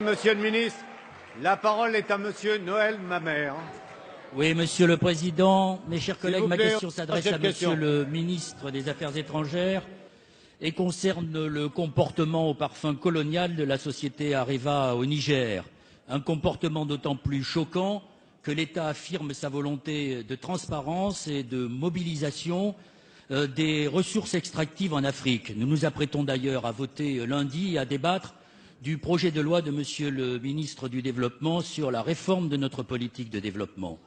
Monsieur le ministre, la parole est à Monsieur Noël Mamère. Oui, Monsieur le Président, mes chers collègues, ma question s'adresse à Monsieur le ministre des Affaires étrangères et concerne le comportement au parfum colonial de la société Areva au Niger. Un comportement d'autant plus choquant que l'État affirme sa volonté de transparence et de mobilisation des ressources extractives en Afrique. Nous nous apprêtons d'ailleurs à voter lundi et à débattre du projet de loi de Monsieur le ministre du Développement sur la réforme de notre politique de développement.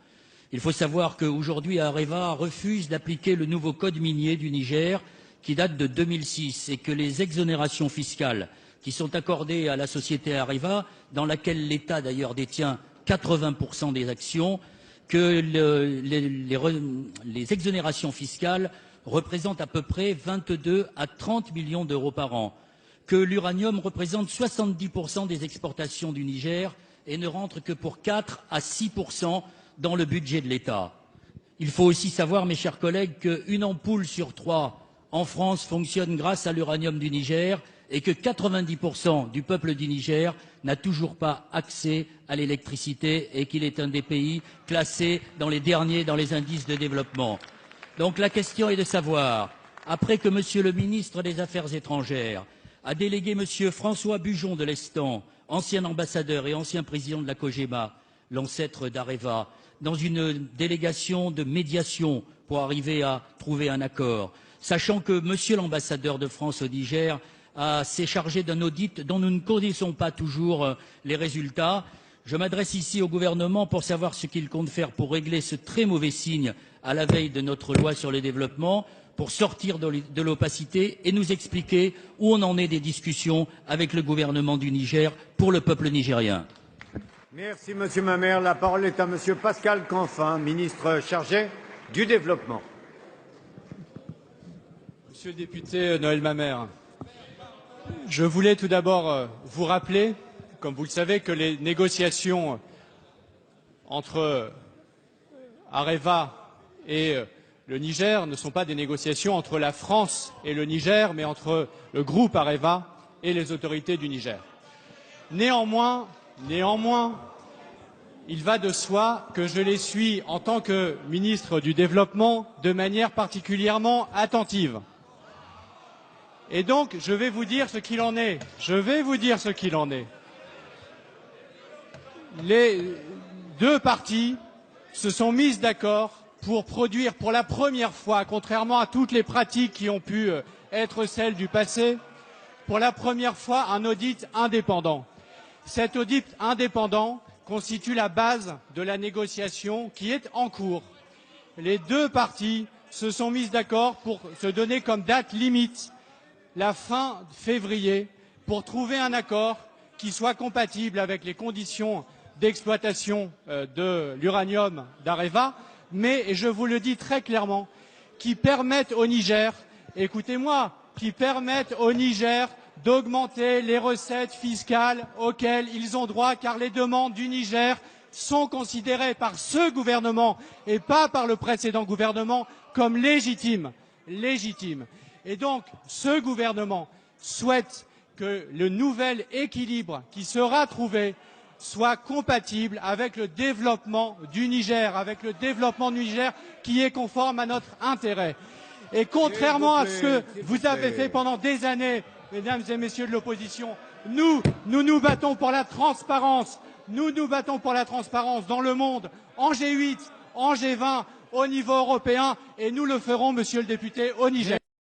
Il faut savoir qu'aujourd'hui, Areva refuse d'appliquer le nouveau code minier du Niger qui date de 2006 et que les exonérations fiscales qui sont accordées à la société Areva, dans laquelle l'État d'ailleurs détient 80% des actions, que les exonérations fiscales représentent à peu près 22 à 30 millions d'euros par an, que l'uranium représente 70% des exportations du Niger et ne rentre que pour 4 à 6% dans le budget de l'État. Il faut aussi savoir, mes chers collègues, qu'une ampoule sur 3 en France fonctionne grâce à l'uranium du Niger et que 90% du peuple du Niger n'a toujours pas accès à l'électricité et qu'il est un des pays classés dans les derniers dans les indices de développement. Donc la question est de savoir, après que Monsieur le ministre des Affaires étrangères a délégué Monsieur François Bujon de l'Estan, ancien ambassadeur et ancien président de la COGEMA, l'ancêtre d'Areva, dans une délégation de médiation pour arriver à trouver un accord, sachant que Monsieur l'ambassadeur de France au Niger s'est chargé d'un audit dont nous ne connaissons pas toujours les résultats. Je m'adresse ici au gouvernement pour savoir ce qu'il compte faire pour régler ce très mauvais signe à la veille de notre loi sur le développement, pour sortir de l'opacité et nous expliquer où on en est des discussions avec le gouvernement du Niger pour le peuple nigérien. Merci Monsieur Mamère. La parole est à Monsieur Pascal Canfin, ministre chargé du Développement. Monsieur le député Noël Mamère, je voulais tout d'abord vous rappeler, comme vous le savez, que les négociations entre Areva et le Niger ne sont pas des négociations entre la France et le Niger, mais entre le groupe Areva et les autorités du Niger. Néanmoins, il va de soi que je les suis en tant que ministre du Développement de manière particulièrement attentive. Et donc, je vais vous dire ce qu'il en est. Les deux parties se sont mises d'accord pour produire pour la première fois, contrairement à toutes les pratiques qui ont pu être celles du passé, pour la première fois un audit indépendant. Cet audit indépendant constitue la base de la négociation qui est en cours. Les deux parties se sont mises d'accord pour se donner comme date limite la fin février pour trouver un accord qui soit compatible avec les conditions d'exploitation de l'uranium d'Areva, mais, et je vous le dis très clairement, qui permettent au Niger, écoutez-moi, qui permettent au Niger d'augmenter les recettes fiscales auxquelles ils ont droit, car les demandes du Niger sont considérées par ce gouvernement et pas par le précédent gouvernement comme légitimes. Et donc, ce gouvernement souhaite que le nouvel équilibre qui sera trouvé soit compatible avec le développement du Niger, qui est conforme à notre intérêt. Et contrairement à ce que vous avez fait pendant des années, mesdames et messieurs de l'opposition, nous nous battons pour la transparence. Nous nous battons pour la transparence dans le monde, en G8, en G20, au niveau européen, et nous le ferons, monsieur le député, au Niger.